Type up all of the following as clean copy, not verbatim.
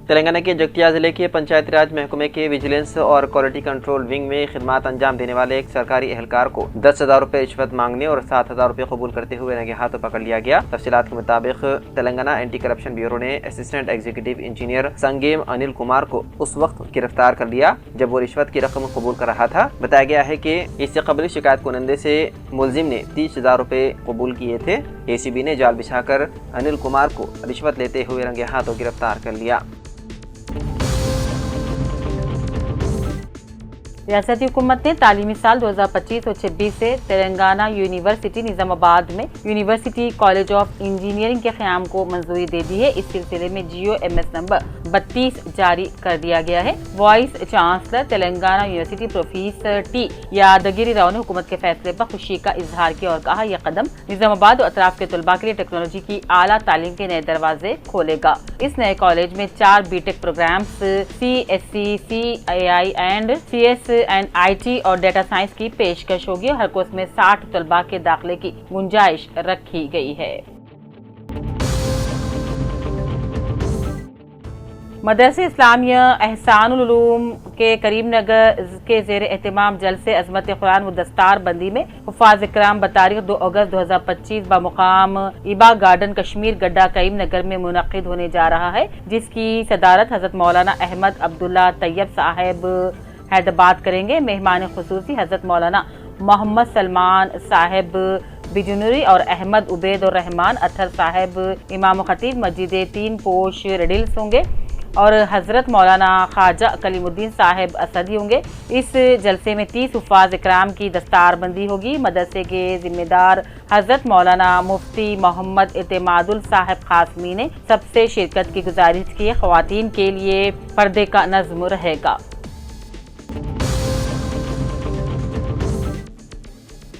तेलंगाना के जगतिया जिले के पंचायती राज महकमे के विजिलेंस और क्वालिटी कंट्रोल विंग में खिदमत अंजाम देने वाले एक सरकारी एहलकार को 10,000 रुपये रिश्वत मांगने और 7,000 रुपये कबूल करते हुए रंगे हाथों पकड़ लिया गया। तफसीलात के मुताबिक तेलंगाना एंटी करप्शन ब्यूरो ने assistant executive engineer Sangem Anil Kumar को उस वक्त गिरफ्तार कर लिया जब वो रिश्वत की रकम कबूल कर रहा था। बताया गया है कि इससे कबल शिकायत कुनंदे से मुलजिम ने 30,000 रुपये कबूल किए थे। ACB ने जाल बिछाकर अनिल कुमार को रिश्वत लेते हुए रंगे हाथों गिरफ्तार कर लिया। रियासती हुकूमत ने तालीमी साल 2025 और 26 से तेलंगाना यूनिवर्सिटी निजामाबाद में यूनिवर्सिटी कॉलेज ऑफ इंजीनियरिंग के क़याम को मंजूरी दे दी है। इस सिलसिले में GOMS नंबर 32 जारी कर दिया गया है। Vice chancellor Telangana university professor T यादगिरी राव ने हुकूमत के फैसले पर खुशी का इजहार किया और कहा, यह कदम निजामाबाद और अतराफ के तलबा के लिए टेक्नोलॉजी की आला तालीम के नए दरवाजे खोलेगा। इस नए कॉलेज में 4 BTech programmes CSC, CAI and CS and IT और डेटा साइंस की पेशकश होगी और हर कोर्स में 60 तलबा के दाखिले की गुंजाइश रखी गई है। मदरसे इस्लामिया एहसानुल उलूम के करीमनगर के ज़ेर एहतमाम जलसे अज़मत कुरान व दस्तार बंदी में हुफ़ाज़ इकराम बतारीख 2 अगस्त 2025 बमुकाम इबा गार्डन कश्मीर गड्ढा करीमनगर में मुनक़िद होने जा रहा है, जिसकी सदारत हज़रत मौलाना अहमद अब्दुल्ला तैयब साहिब हैदराबाद करेंगे। मेहमान खुसूसी हज़रत मौलाना मोहम्मद सलमान साहिब बिजुनूरी और अहमद उबैद और रहमान अथर साहिब इमाम खतीब मस्जिद 3 पोश रेडिल्स होंगे और हज़रत मौलाना ख्वाजा कलीमुद्दीन साहिब असदी होंगे। इस जलसे में 30 हुफ़ाज़ इकराम की दस्तारबंदी होगी। मदरसे के जिम्मेदार हज़रत मौलाना मुफ्ती मोहम्मद इत्तेमादुल साहिब खासमी ने सबसे शिरकत की गुजारिश की। ख़वातीन के लिए पर्दे का नज़्म रहेगा।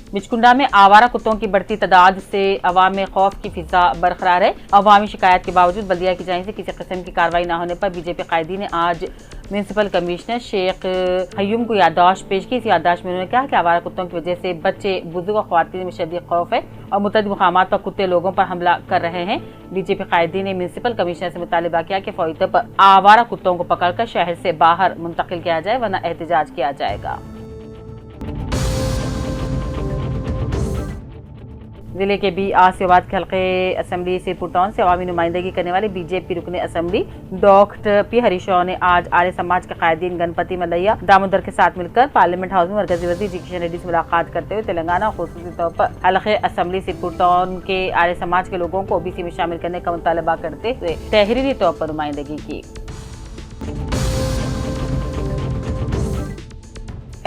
बिचकुंडा में आवारा कुत्तों की बढ़ती तादाद से अवाम में खौफ की फिजा बरकरार है। अवामी शिकायत के बावजूद बल्दिया की जानिब से किसी किस्म की कार्रवाई न होने पर BJP कायदी ने आज म्यूनसिपल कमिश्नर शेख हयूम को याददाश्त पेश की। इस याददाश्त में उन्होंने कहा कि आवारा कुत्तों की वजह से बच्चे, बुजुर्ग और ख्वातीन में शदीद खौफ है और मुतअद्दिद मुकामात पर कुत्ते लोगों पर हमला कर रहे हैं। BJP कायदी ने म्यूनसिपल कमिश्नर से मुतालिबा किया कि फौरी तौर पर आवारा कुत्तों को पकड़कर शहर से बाहर मुंतकिल किया जाए, वरना एहतजाज किया जाएगा। जिले के बी आसियाबाद के हल्के असम्बली सिरपुर टाउन से अवामी नुमाइंदगी करने वाले BJP रुकन असम्बली डॉक्टर P हरीशराव ने आज आर्य समाज के कायदीन गणपति मलैया दामोदर के साथ मिलकर पार्लियामेंट हाउस में मरकजी वज़ीर जी किशन रेड्डी से मुलाकात करते हुए तेलंगाना खुसूसी तौर पर हल्के असम्बली सिरपुर टाउन के आर्य समाज के लोगों को OBC में शामिल करने का मुतालबा करते हुए तहरीरी तौर पर नुमाइंदगी की।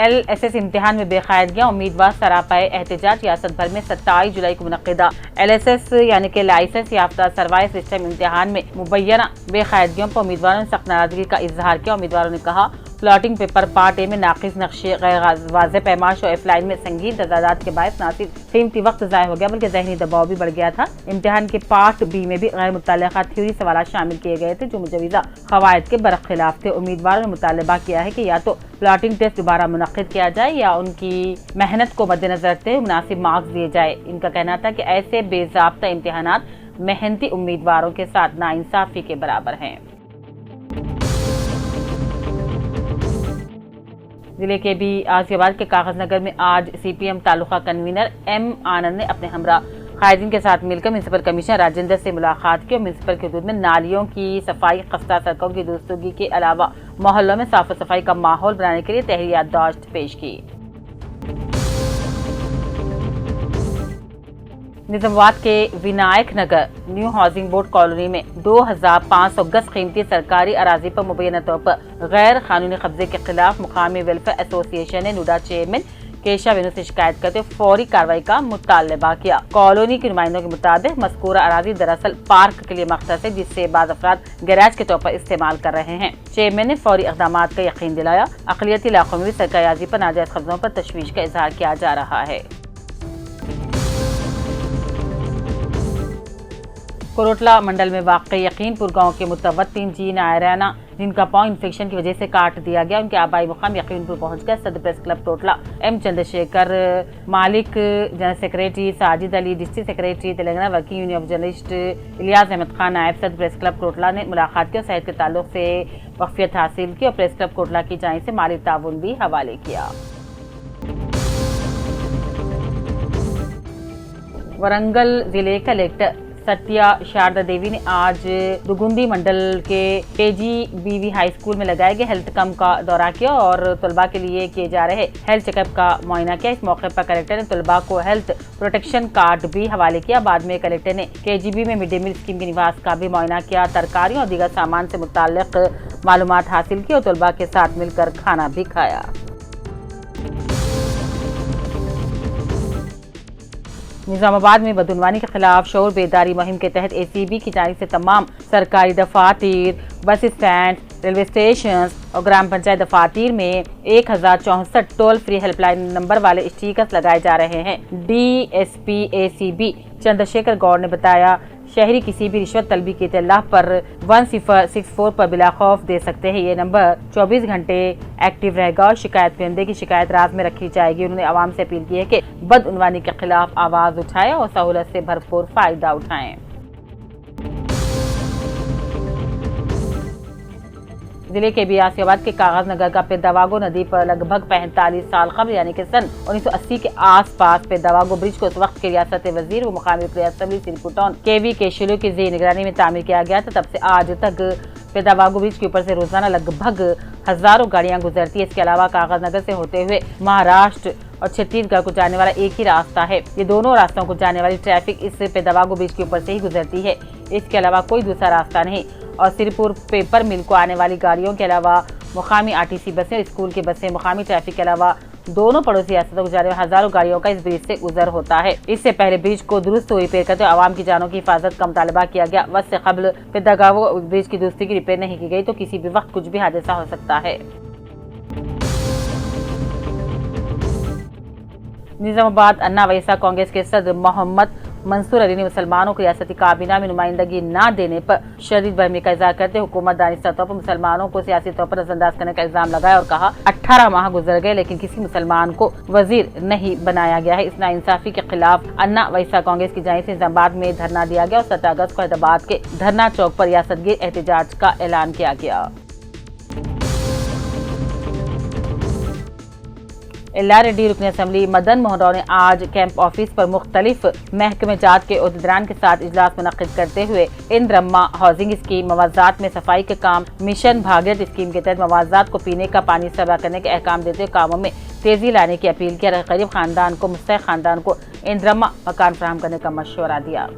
LSS इम्तिहान में बेकायदगियां, उम्मीदवार सरापाए एहतजाज। रियासत भर में 27 जुलाई को मुनक़िदा LSS यानी कि लाइसेंस याफ्ता सर्वाइस सिस्टम इम्तिहान में मुबैना बेकायदगियों पर उम्मीदवारों ने सख्त नाराजगी का इजहार किया। उम्मीदवारों ने कहा, प्लॉटिंग पेपर पार्ट ए में नाकिस नक्शे, गैर वाज़ेह पैमाश और F-लाइन में संगीन तजादात के बायस न सिर्फ कीमती वक्त ज़ाया हो गया बल्कि ज़हनी दबाव भी बढ़ गया था। इम्तिहान के पार्ट B में भी गैर मुतल्लक़ा थ्योरी सवाल शामिल किए गए थे जो मुजवज़ा क़वाइद के बरख़िलाफ़ थे। उम्मीदवारों ने मुतालबा किया है कि या तो प्लॉटिंग टेस्ट दोबारा मुनक़्क़िद किया जाए या उनकी मेहनत को मद्देनज़र रखते हुए मुनासिब मार्क्स दिए जाए। इनका कहना था कि ऐसे बेज़ाब्ता इम्तिहानात मेहनती उम्मीदवारों के साथ नाइंसाफ़ी के बराबर हैं। जिले के भी आसियाबाद के कागजनगर में आज CPM तालुका कन्वीनर M आनंद ने अपने हमरा कायदीन के साथ मिलकर म्यूनसिपल कमिश्नर राजेंद्र से मुलाकात की और म्यूनसिपल के हदूद में नालियों की सफाई, खस्ता सड़कों की दुरुस्तगी के अलावा मोहल्लों में साफ सफाई का माहौल बनाने के लिए तहरीरी याददाश्त पेश की। निजामाबाद के विनायक नगर न्यू हाउसिंग बोर्ड कॉलोनी में 2500 गज कीमती सरकारी अराजी पर मुबैना तौर पर गैर कानूनी कब्जे के खिलाफ मुकामी वेलफेयर एसोसिएशन ने नूडा चेयरमैन केशा वेनु से शिकायत करते फौरी कार्रवाई का मुतालबा किया। कॉलोनी के नुमाइंदों के मुताबिक मज़कूरा अराजी दरअसल पार्क के लिए मखसूस है, जिससे बाज़ अफराद गैराज के तौर पर इस्तेमाल कर रहे हैं। चेयरमैन ने फौरी इक़दाम का यकीन दिलाया। अक़लियती इलाकों में भी सरकारी अराजी पर नाजायज़ कब्जों पर तशवीश का इजहार किया जा रहा है। कोरोटला मंडल में वाक़ यकीनपुर गांव के मुतवत्तिन जी नायराना जिनका पांव इन्फेक्शन की वजह से काट दिया गया। उनके आबाई मुकाम यकीनपुर पहुंच गए। सदर press club Totla M Chandrashekar, मालिक general secretary Sajid Ali, district secretary Telangana working union of journalist Ilyas Ahmed Khan, नायब सदर प्रेस क्लब टोटला ने मुलाकात की और सेहत के ताल्लुक से वक्फियत हासिल की और प्रेस क्लब कोटला की जानिब से माली ताउन भी हवाले किया। वरंगल जिले कलेक्टर सत्या शारदा देवी ने आज दुगुंदी मंडल के KGBV हाई स्कूल में लगाए गए हेल्थ कैंप का दौरा किया और तलबा के लिए किए जा रहे हेल्थ चेकअप का मुआयना किया। इस मौके पर कलेक्टर ने तलबा को हेल्थ प्रोटेक्शन कार्ड भी हवाले किया। बाद में कलेक्टर ने KGB में मिड डे मील स्कीम के निवास का भी मुआयना किया, तरकारियों और दीगर सामान से मुताल्लिक मालूमात हासिल की और तलबा के साथ मिलकर खाना भी खाया। निजामाबाद में बदउनवानी के खिलाफ शऊर बेदारी मुहिम के तहत ACB की जानिब से तमाम सरकारी दफातर, बस स्टैंड, रेलवे स्टेशन और ग्राम पंचायत दफातर में 1064 टोल फ्री हेल्पलाइन नंबर वाले स्टिकर्स लगाए जा रहे हैं। DSP ACB चंद्रशेखर गौड़ ने बताया, शहरी किसी भी रिश्वत तलबी की इत्तला पर 1064 पर बिला खौफ दे सकते हैं। ये नंबर 24 घंटे एक्टिव रहेगा और शिकायत करने की शिकायत रात में रखी जाएगी। उन्होंने आवाम से अपील की है कि बदउनवानी के खिलाफ आवाज उठाएं और सहूलत से भरपूर फायदा उठाएं। जिले के बियासियाबाद के कागज नगर का पेदावागो नदी पर लगभग 45 साल कबल यानी कि सन 1980 के आसपास पेदावागो ब्रिज को उस वक्त के रियासत वजीर व मुकामी असम्बली सिरपुटान KV केशुलू की ज़ेर निगरानी में तामीर किया गया था। तब से आज तक पेदावागो ब्रिज के ऊपर से रोजाना लगभग हजारों गाड़ियां गुजरती है। इसके अलावा कागज नगर से होते हुए महाराष्ट्र और छत्तीसगढ़ को जाने वाला एक ही रास्ता है। ये दोनों रास्तों को जाने वाली ट्रैफिक इस पेदावागो ब्रिज के ऊपर से ही गुजरती है। इसके अलावा कोई दूसरा रास्ता नहीं और सिरपुर पेपर मिल को आने वाली गाड़ियों के अलावा मुकामी RTC बसें और स्कूल की बसें, मुकामी ट्रैफिक के अलावा दोनों पड़ोसी रियासतों को जाने वाले हजारों गाड़ियों का इस ब्रिज से गुजर होता है। इससे पहले ब्रिज को दुरुस्त रिपेयर करते हुए आवाम की जानों की हिफाजत का मुतालबा किया गया। वक्त से कबल पेदावागो ब्रिज की दुरुस्ती की रिपेयर नहीं की गई तो किसी भी वक्त कुछ भी हादसा हो सकता है। निजामाबाद अन्ना वैसा कांग्रेस के सदर मोहम्मद मंसूर अली ने मुसलमानों को रियासती काबीना में नुमाइंदगी न देने पर शदीद बरहमी का इजहार करते हुकूमत दानिस्ता तौर पर मुसलमानों को सियासी तौर पर नजरअंदाज करने का इल्जाम लगाया और कहा 18 माह गुजर गए लेकिन किसी मुसलमान को वजीर नहीं बनाया गया है। इस नाइंसाफी के खिलाफ अन्ना वैसा कांग्रेस की जानिब से निजामाबाद में धरना दिया गया और 17 अगस्त को हैदराबाद के धरना चौक पर रियासतगीर एहतजाज का ऐलान किया गया। एल्ला रेड्डी रुकन असम्बली मदन मोहन राव ने आज कैंप ऑफिस पर मुख्तलिफ महकमे जात के उहदेदारान के साथ इजलास मुनक्किद करते हुए इंद्रम्मा हाउसिंग स्कीम, मवाजात में सफाई के काम, मिशन भागीरथ स्कीम के तहत मवाजात को पीने का पानी सरबराह करने के अहकाम देते हुए कामों में तेजी लाने की अपील की। गरीब खानदान को मुस्तहिक खानदान को इंद्रम्मा मकान फराहम करने का मशवरा दिया।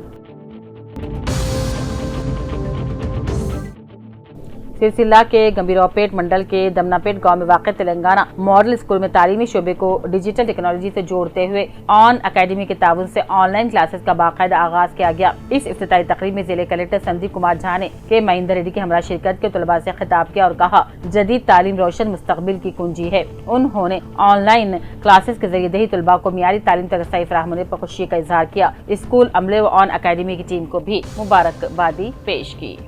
सिलसिला के गंभीरावपेट मंडल के दमनापेट गांव में वाक़ तेलंगाना मॉडल स्कूल में तालीमी शोबे को डिजिटल टेक्नोलॉजी से जोड़ते हुए ऑन अकेडमी के ताउन से ऑनलाइन क्लासेस का बाकायदा आगाज किया गया। इस इफ्तिताई तकरीब में जिले कलेक्टर संदीप कुमार झा ने के महेंद्र रेड्डी की हमरा शिरकत के तलबा से खिताब किया और कहा, जदीद तालीम रोशन मुस्तकबिल की कुंजी है। उन्होंने ऑनलाइन क्लासेस के जरिए दही तलबा को मियारी तालीम तक रसाई फराहम होने पर खुशी का इजहार किया। स्कूल अमले व ऑन अकेडमी की टीम को भी मुबारकबादी पेश की।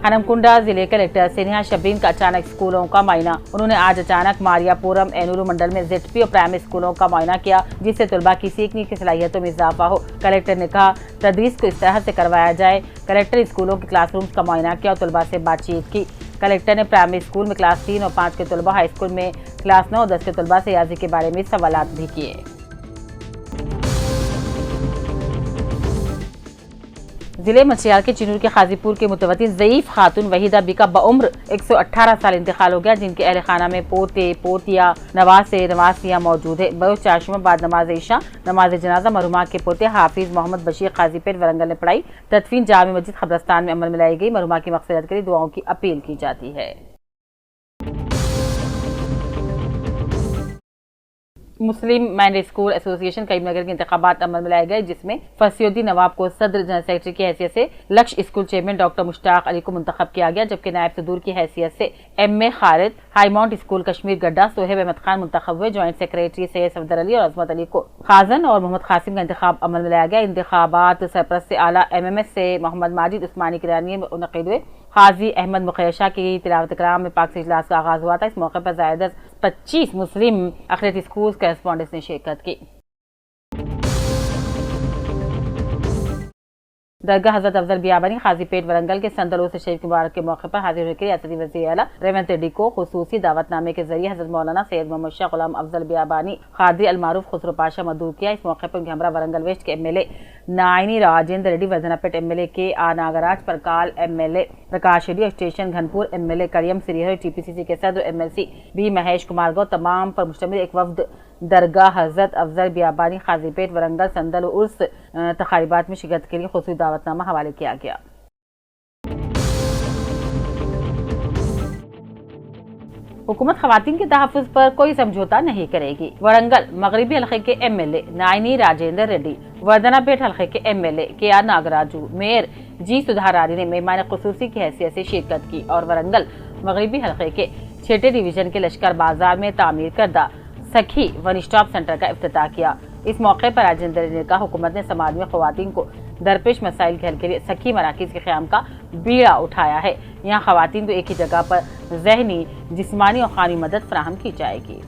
हनमकुंडा जिले कलेक्टर सिन्हा शबीन का अचानक स्कूलों का मुआयना। उन्होंने आज अचानक मारियापुरम एनूरू मंडल में ZP और प्राइमरी स्कूलों का मुआयना किया जिससे तलबा की सीखने की सलाहियतों में इजाफा हो। कलेक्टर ने कहा, तदरीस को इस तरह से करवाया जाए। कलेक्टर स्कूलों के क्लासरूम्स का मुआयना किया और तलबा से बातचीत की। कलेक्टर ने प्राइमरी स्कूल में क्लास 3 और 5 के तलबा, हाई स्कूल में क्लास 9 और 10 के तलबा से रियाजी के बारे में सवालात भी किए। जिले मंचियाल के चिनूर के खाजीपुर के मुतवतिन ज़ईफ खातून वहीदा बिका बउम्र 118 साल इंतकाल हो गया, जिनके अहल खाना में पोते पोतिया नवासे नवासियाँ मौजूद है। बरोज चाशुमा बाद नमाज ईशा नमाज जनाजा मरहुमा के पोते हाफिज मोहम्मद बशीर काजीपेट वरंगल ने पढ़ाई। तदफीन जामी मस्जिद खबरस्तान में अमल में लाई गई। मरहुमा की मग़फ़िरत के लिए दुआओं की अपील की जाती है। मुस्लिम मैंडेट स्कूल एसोसिएशन करीमनगर के इंतखाबात अमल में लाए गए, जिसमें फसीउद्दीन नवाब को सदर जनरल सेक्रेटरी की हैसियत से, लक्ष्य school chairman doctor Mushtaq Ali को मुंतखब किया गया, जबकि नायब सदूर की हैसियत से एम.ए. खालिद, हाईमाउंट स्कूल कश्मीर गड्ढा सोहेब अहमद खान मुंतखब हुए। ज्वाइंट सेक्रेटरी सैयद सफदर अली और अजमत अली को खाजन और मोहम्मद कासिम का इंतखाब अमल में लाया गया। इंतखाबात सरपरस्त आला MMS से मोहम्मद माजिद उस्मानी किरानी मुनक़िद हुए। हाजी अहमद मुखैशा की तिलावत कराम में पाक से इजलास का आगाज हुआ था। इस मौके पर ज़ायद 25 मुस्लिम अक़लियती स्कूल करेस्पॉन्डेंट्स ने शिरकत की। दरगाह हजरत अफजल बियाबानी खाजीपेट वरंगल के संदलोस शरीफ मुबारक के मौके पर हाजिर होकर रियासती वज़ीर आला रेवंत रेड्डी को खुसूसी दावतनामे के जरिए हजरत मौलाना सैयद मोहम्मद शाह गुलाम अफजल बियाबानी खादी अलमारूफ खुसरो पाशा मदूर किया। इस मौके पर उनके हमरा वरंगल वेस्ट के MLA नायनी राजेंद्र रेड्डी, वर्धनापेट MLA के आ नागराज, परकाल MLA प्रकाश रेड्डी और स्टेशन घनपुर MLA करियम सिरिहर, TPCC के सदर MLC B महेश कुमार गौ तमाम पर मुश्तमिल एक वफ्द दरगाह हजरत अफजल बियाबानी खाजीपेट वरंगल संदल उर्स तकारीबात में शिरकत के लिए खुसूसी दावतनामा हवाले किया गया। हुकूमत खवातीन के तहफ़्फ़ुज़ पर कोई समझौता नहीं करेगी। वरंगल मगरबी हल्के के MLA नायनी राजेंद्र रेड्डी, वर्धनापेट हल्के के MLA KR Nagaraju, mayor G Sudharani ने मेहमान खुसूसी की हैसियत से शिरकत की और वरंगल मगरबी हल्के के 6 डिवीजन के लश्कर बाजार में तामीर करदा सखी वन स्टॉप सेंटर का इफ्तिताह किया। इस मौके पर राजेंद्र ने कहा, हुकूमत ने समाज में खवातीन को दरपेश मसाइल के हल के लिए सखी मराकिज के क़याम का बीड़ा उठाया है। यहाँ खवातीन को एक ही जगह पर ज़हनी, जिस्मानी और ख़ानी मदद फराहम की जाएगी।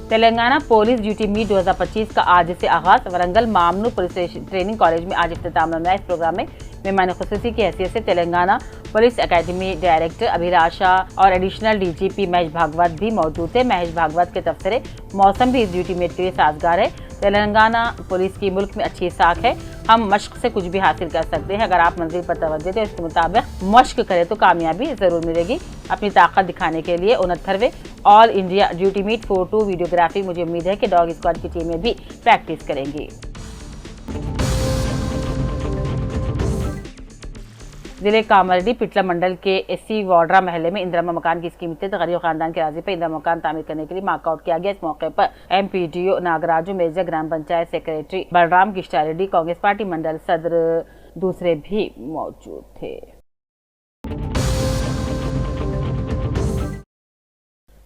तेलंगाना पुलिस ड्यूटी मीट 2025 का आज से आगाज। वरंगल मामनू पुलिस ट्रेनिंग कॉलेज में आज इफ्तिताम हुआ। इस प्रोग्राम में मेहमान खुसूसी की हैसियत से तेलंगाना पुलिस एकेडमी डायरेक्टर अभिलाषा और एडिशनल DGP महेश भागवत भी मौजूद थे। महेश भागवत के तबसरे मौसम भी इस ड्यूटी मेट के लिए साजगार है। तेलंगाना पुलिस की मुल्क में अच्छी साख है, हम मश्क से कुछ भी हासिल कर सकते हैं। अगर आप मंजिल पर तवज्जो दें, इसके मुताबिक मश्क करें तो कामयाबी जरूर मिलेगी। अपनी ताकत दिखाने के लिए 69वें all India duty meet photo videography, मुझे उम्मीद है कि डॉग स्क्वाड की टीमें भी प्रैक्टिस करेंगी। जिले कामरेड्डी पिटला मंडल के SC वाड्रा महल्ले में इंदिरा मकान की स्कीम के तहत गरीब खानदान के राजी पर इंदिरा मकान तामीर करने के लिए मार्कआउट किया गया। इस मौके पर MPDO नागराजू, मेजर ग्राम पंचायत सेक्रेटरी बलराम किष्टा रेड्डी, कांग्रेस पार्टी मंडल सदर दूसरे भी मौजूद थे।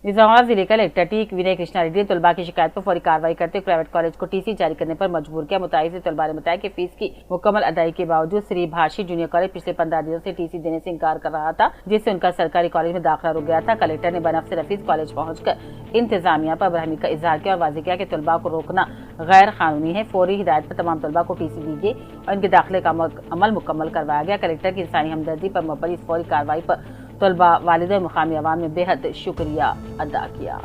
निजामाबाद जिले का कलेक्टर T विनय कृष्णा रेड्डी ने तलबा की शिकायत पर फौरी कार्रवाई करते हुए प्राइवेट कॉलेज को TC जारी करने पर मजबूर किया। मुताइज तलबा ने बताया कि फीस की मुकम्मल अदायगी के बावजूद श्री भाषी जूनियर कॉलेज पिछले 15 दिनों से TC देने से इनकार कर रहा था, जिससे उनका सरकारी कॉलेज में दाखिला रुक गया था। कलेक्टर ने बनफ्स रफीज कॉलेज पहुंचकर इंतजामिया पर बरहमी का इजहार किया और वाज़ेह किया कि तलबा को रोकना गैर कानूनी है। फौरी हिदायत पर तमाम तलबा को TC दी गई और इनके दाखिले का अमल मुकम्मल करवाया गया। कलेक्टर की इंसानी हमदर्दी पर मुबनी इस फौरी कार्रवाई पर तलबा, वालिद और मुकामी अवाम ने बेहद शुक्रिया अदा किया।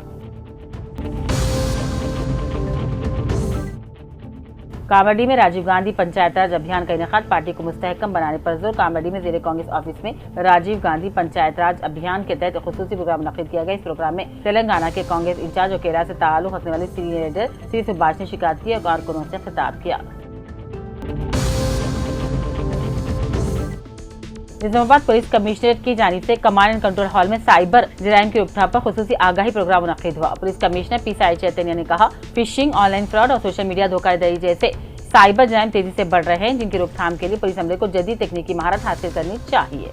कामारडी में राजीव गांधी पंचायत राज अभियान का इनेकाद, पार्टी को मुस्तहकम बनाने पर जोर। कामारडी में जिले कांग्रेस ऑफिस में राजीव गांधी पंचायत राज अभियान के तहत खुसूसी प्रोग्राम मुनक़िद किया गया। इस प्रोग्राम में तेलंगाना के कांग्रेस इंचार्ज और केरल से ताल्लुक़ रखने वाले सीनियर लीडर श्री सुभाष ने शिरकत की और कारकुनों से खिताब किया। निजामाबाद पुलिस कमिश्नरेट की जानिब से कमांड एंड कंट्रोल हॉल में साइबर जराइम की रोकथाम पर खुसूसी आगाही प्रोग्राम मुनक़िद हुआ। पुलिस कमिश्नर P साई चैतन्य ने कहा, फिशिंग, ऑनलाइन फ्रॉड और सोशल मीडिया धोखाधड़ी जैसे साइबर जराइम तेजी से बढ़ रहे हैं, जिनकी रोकथाम के लिए पुलिस अमले को जदीद तकनीकी महारत हासिल करनी चाहिए।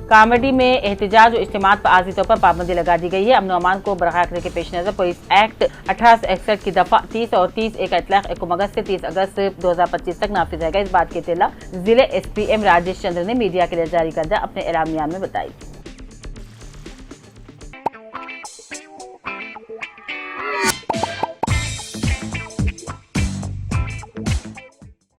कामारडी में एहतजाज और इज्तिमात पर आर्जी तौर पर पाबंदी लगा दी गई है। अमन अमान को बरकरार रखने के पेश नजर पुलिस एक्ट 1861 की दफा 30 और 30 का इतलाक 1 अगस्त से 30 अगस्त 2025 तक नाफिज रहेगा। इस बात की इत्तला जिले SPM राजेश चंद्र ने मीडिया के लिए जारी करदा अपने एलामिया में बताई।